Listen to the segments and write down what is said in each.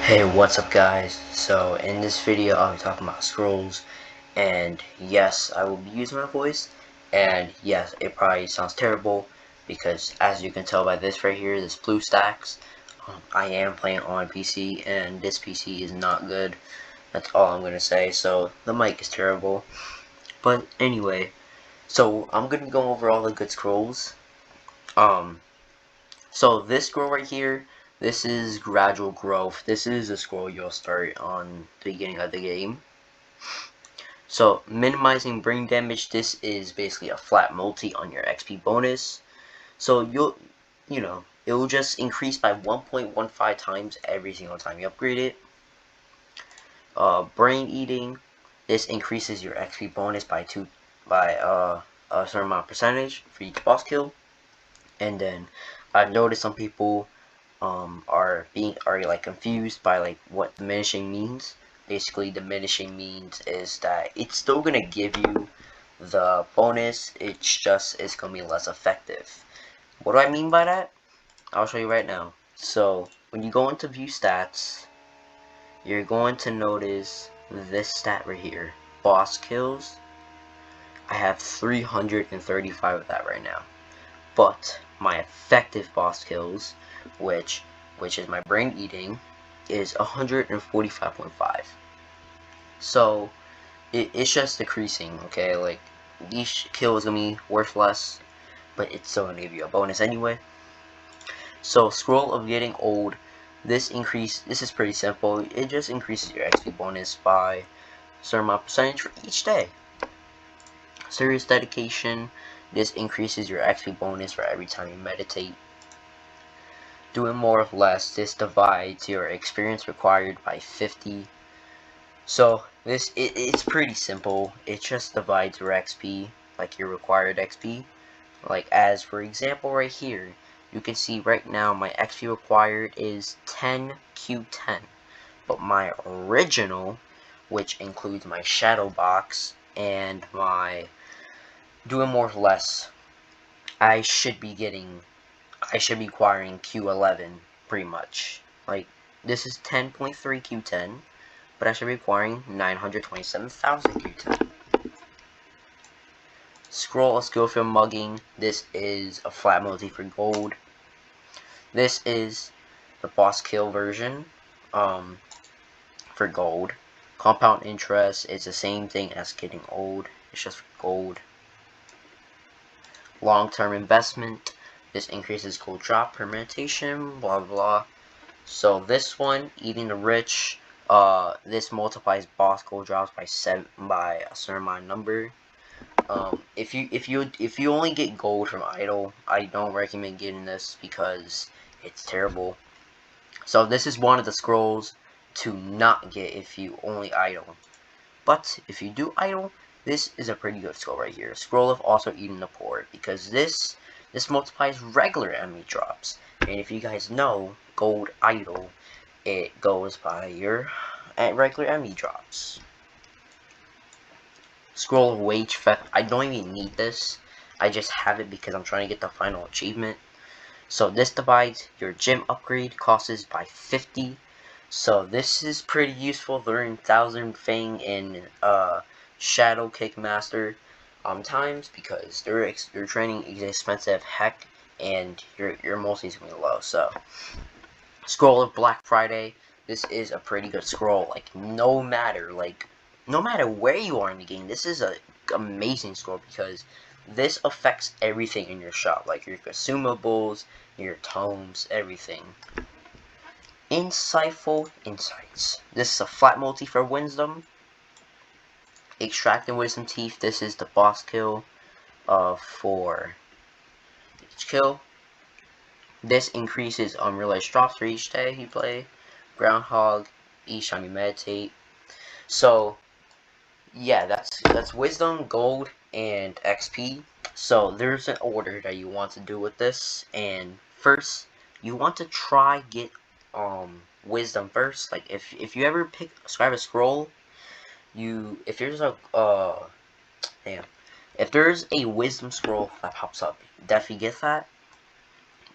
Hey, what's up guys? So in this video I'll be talking about scrolls, and yes, I will be using my voice, and yes, it probably sounds terrible because as you can tell by this right here, this blue stacks, I am playing on PC and this PC is not good. That's all I'm gonna say. So the mic is terrible, but anyway, so I'm gonna go over all the good scrolls. So this scroll right here, this is gradual growth. This is a scroll you'll start on the beginning of the game. So minimizing brain damage, this is basically a flat multi on your XP bonus. So it will just increase by 1.15 times every single time you upgrade it. Brain eating, this increases your XP bonus by a certain amount of percentage for each boss kill. And then I've noticed some people are like confused by like what diminishing means. Basically, diminishing means is that it's still gonna give you the bonus, it's gonna be less effective. What do I mean by that? I'll show you right now. So when you go into view stats, you're going to notice this stat right here, boss kills. I have 335 of that right now, but my effective boss kills, which is my brain eating, is 145.5. So it's just decreasing, okay? Like each kill is gonna be worth less, but it's still gonna give you a bonus anyway. So scroll of getting old, this is pretty simple. It just increases your XP bonus by a certain amount of percentage for each day. Serious dedication, this increases your XP bonus for every time you meditate. Doing more with less, this divides your experience required by 50. So it's pretty simple. It just divides your XP, like your required XP. Like as for example right here, you can see right now my XP required is 10Q10. But my original, which includes my shadow box and my doing more with less, I should be acquiring Q11 pretty much. Like this is 10.3 Q10, but I should be acquiring 927,000 Q10. Scroll of Skillfield Mugging, this is a flat multi for gold. This is the boss kill version for gold. Compound interest is the same thing as getting old, it's just for gold. Long-term investment, this increases gold drop per meditation, blah blah. So this one, eating the rich, this multiplies boss gold drops by a certain amount of number. If you only get gold from idle, I don't recommend getting this because it's terrible. So this is one of the scrolls to not get if you only idle. But if you do idle, this is a pretty good scroll right here. Scroll of also eating the poor, because this multiplies regular enemy drops. And if you guys know, gold idle, it goes by your regular enemy drops. Scroll of wage theft, I don't even need this. I just have it because I'm trying to get the final achievement. So this divides your gym upgrade costs by 50. So this is pretty useful during Thousand Fang and Shadow Kickmaster times, because their training is expensive heck, and your multi is gonna be low. So Scroll of Black Friday, this is a pretty good scroll. Like no matter where you are in the game, this is a amazing scroll because this affects everything in your shop, like your consumables, your tomes, everything. Insightful Insights. This is a flat multi for wisdom. Extracting wisdom teeth. This is the boss kill for each kill. This increases unrealized drops for each day you play. Groundhog, each time you meditate. So yeah, that's wisdom, gold, and XP. So there's an order that you want to do with this, and first you want to try get wisdom first. Like if you ever scribe a scroll, if there's a wisdom scroll that pops up, definitely get that.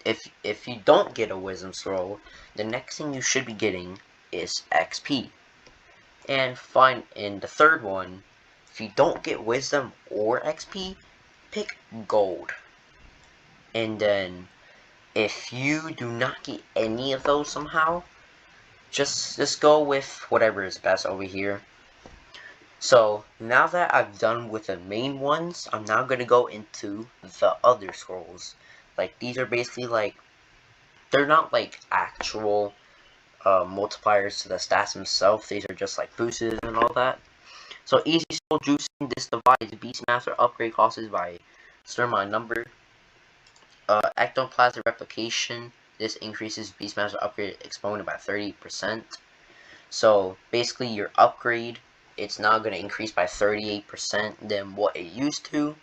If you don't get a wisdom scroll, the next thing you should be getting is XP. And fine, in the third one, if you don't get wisdom or XP, pick gold. And then if you do not get any of those somehow, just go with whatever is best over here. So now that I've done with the main ones, I'm now going to go into the other scrolls. Like, these are basically like, they're not like actual multipliers to the stats themselves. These are just like boosts and all that. So easy soul juicing, this divides Beastmaster upgrade costs by a certain amount of number. Ectoplasm replication, this increases Beastmaster upgrade exponent by 30%. So basically your upgrade, it's now going to increase by 38% than what it used to.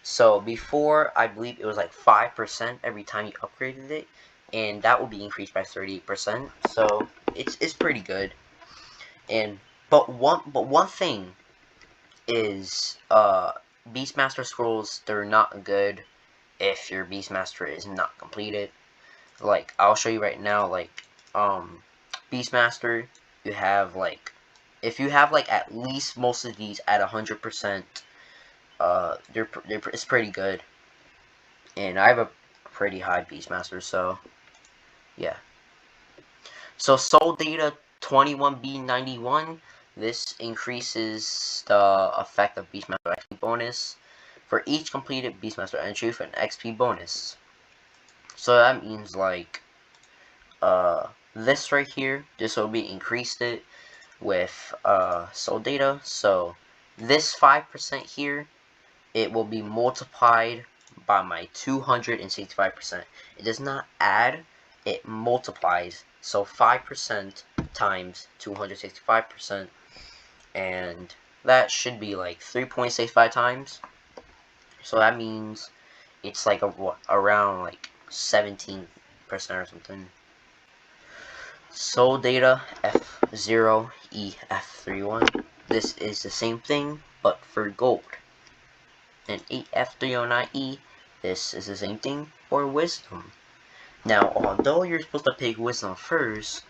So before, I believe it was like 5% every time you upgraded it, and that will be increased by 38%. So it's pretty good. And but one thing is Beastmaster Scrolls, they're not good if your Beastmaster is not completed. Like, I'll show you right now, like, Beastmaster, you have, like, if you have, like, at least most of these at 100%, it's pretty good. And I have a pretty high Beastmaster, so, yeah. So, Soul Data 21B91, this increases the effect of Beastmaster XP bonus for each completed Beastmaster entry for an XP bonus. So that means, like, this right here, this will be increased it with soul data. So this 5% here, it will be multiplied by my 265%. It does not add, it multiplies. So 5% times 265%, and that should be like 3.65 times. So that means it's like around like 17% or something. Soul Data F0EF31. This is the same thing, but for gold. And 8F309E, this is the same thing for wisdom. Now, although you're supposed to pick wisdom first,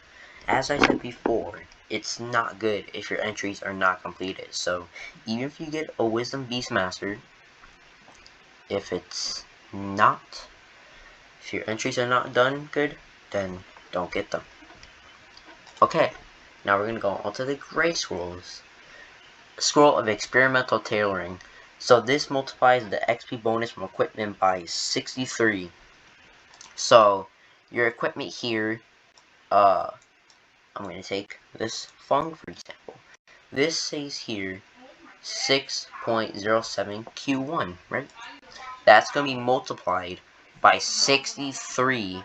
as I said before, it's not good if your entries are not completed. So, even if you get a wisdom Beastmaster, if your entries are not done good, then don't get them. Okay, now we're going to go on to the Gray Scrolls. Scroll of Experimental Tailoring. So this multiplies the XP bonus from equipment by 63. So your equipment here, I'm going to take this Fung for example. This says here 6.07 Q1, right? That's going to be multiplied by 63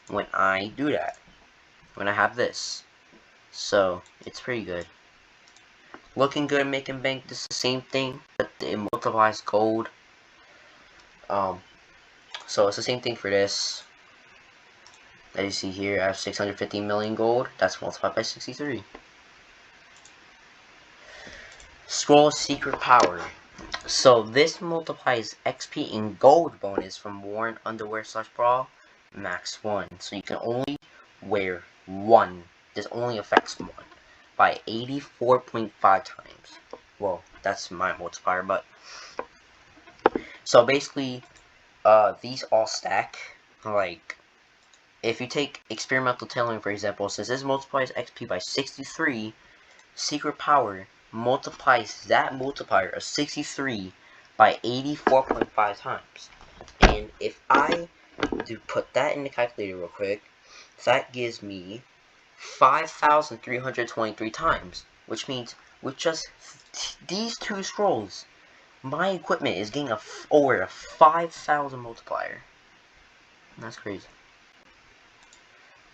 when I do that. When I have this. So, it's pretty good. Looking good, making bank, this is the same thing, but it multiplies gold. So it's the same thing for this. As you see here, I have 650 million gold. That's multiplied by 63. Scroll Secret Power. So this multiplies XP in gold bonus from worn underwear / bra max 1. So you can only wear 1. This only affects 1 by 84.5 times. Well, that's my multiplier, but so basically, these all stack. Like, if you take experimental tailoring for example, since this multiplies XP by 63, Secret Power multiplies that multiplier of 63 by 84.5 times. And if I do put that in the calculator real quick, that gives me 5,323 times, which means with just these two scrolls, my equipment is getting over a 5,000 multiplier. That's crazy.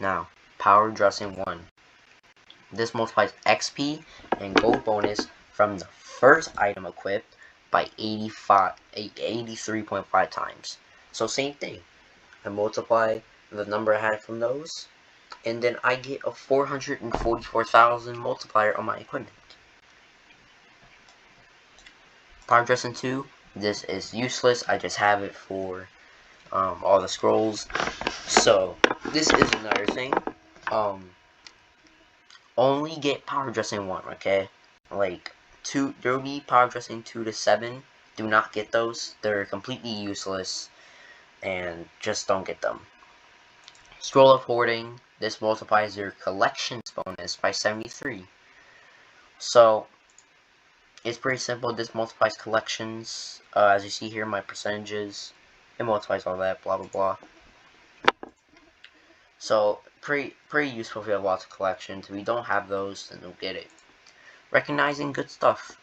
Now, Power Dressing 1. This multiplies XP and gold bonus from the first item equipped by 83.5 times. So same thing. I multiply the number I had from those, and then I get a 444,000 multiplier on my equipment. Power Dressing 2. This is useless. I just have it for all the scrolls. So this is another thing. only get power dressing 1, okay? Like, there will be power dressing 2 to 7. Do not get those. They're completely useless, and just don't get them. Scroll of Hoarding. This multiplies your collections bonus by 73. So, it's pretty simple. This multiplies collections. As you see here, my percentages. It multiplies all that, blah, blah, blah. So, pretty useful if you have lots of collections. If you don't have those, then don't get it. Recognizing good stuff.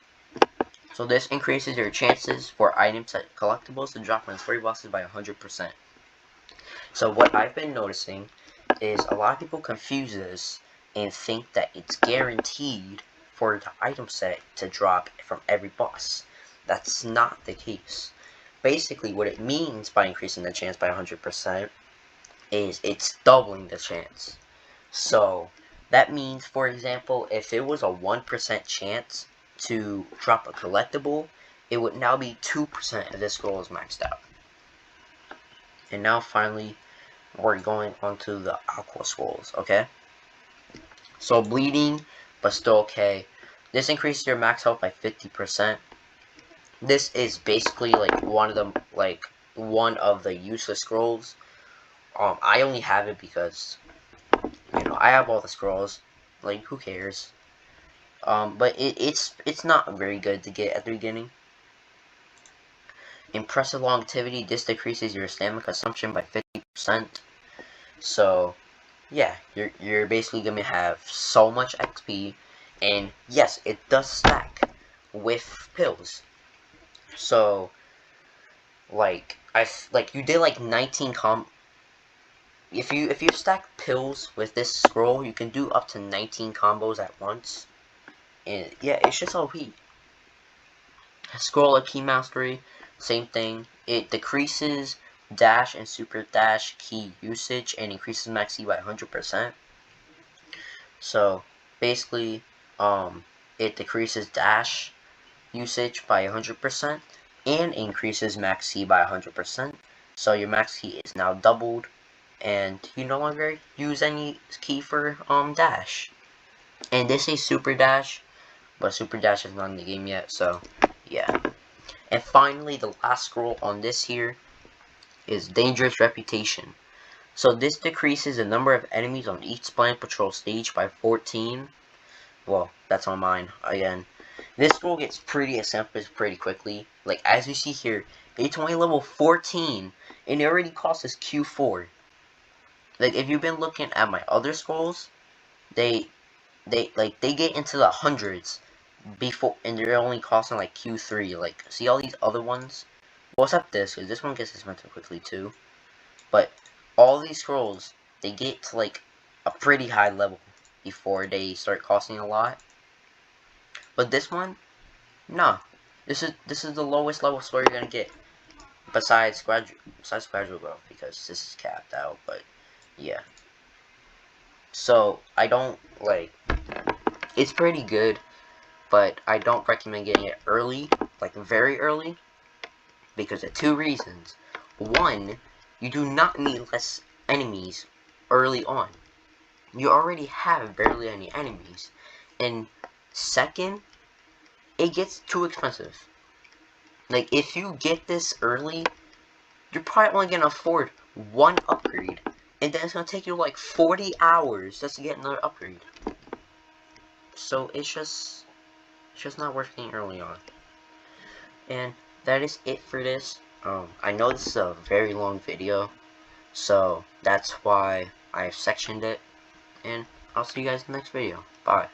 So this increases your chances for items and collectibles to drop on story bosses by 100%. So what I've been noticing is a lot of people confuse this and think that it's guaranteed for the item set to drop from every boss. That's not the case. Basically, what it means by increasing the chance by 100% is it's doubling the chance. So that means, for example, if it was a 1% chance to drop a collectible, it would now be 2% if this scroll is maxed out. And now finally, we're going on to the Aqua Scrolls, okay? So bleeding, but still okay. This increases your max health by 50%. This is basically like one of the useless scrolls. I only have it because, you know, I have all the scrolls. Like, who cares? But it's not very good to get at the beginning. Impressive longevity. This decreases your stamina consumption by 50%. So, yeah, you're basically gonna have so much XP, and yes, it does stack with pills. So, like you did like 19 If you stack pills with this scroll, you can do up to 19 combos at once. And yeah, it's just OP. Scroll of Key Mastery, same thing. It decreases dash and super dash key usage and increases max C by 100%. So basically, it decreases dash usage by 100% and increases max C by 100%. So your max key is now doubled, and you no longer use any key for dash. And this is super dash, but super dash is not in the game yet, so yeah. And finally, the last scroll on this here is Dangerous Reputation. So this decreases the number of enemies on each Splendid Patrol stage by 14. Well, that's on mine again. This scroll gets pretty accomplished pretty quickly. Like, as you see here, it's only level 14, and it already costs us Q4. Like, if you've been looking at my other scrolls, they get into the hundreds before, and they're only costing like Q3. Like, see all these other ones? Well, except this, because this one gets expensive quickly too. But all these scrolls, they get to like a pretty high level before they start costing a lot. But this one, nah. This is the lowest level scroll you're gonna get, besides gradual growth, because this is capped out. But yeah. So I don't like. It's pretty good, but I don't recommend getting it early, like very early, because of 2 reasons. One, you do not need less enemies early on. You already have barely any enemies. And second, it gets too expensive. Like, if you get this early, you're probably only going to afford 1 upgrade. And then it's going to take you like 40 hours just to get another upgrade. So it's just not worth getting early on. And that is it for this. I know this is a very long video, so that's why I've sectioned it. And I'll see you guys in the next video. Bye.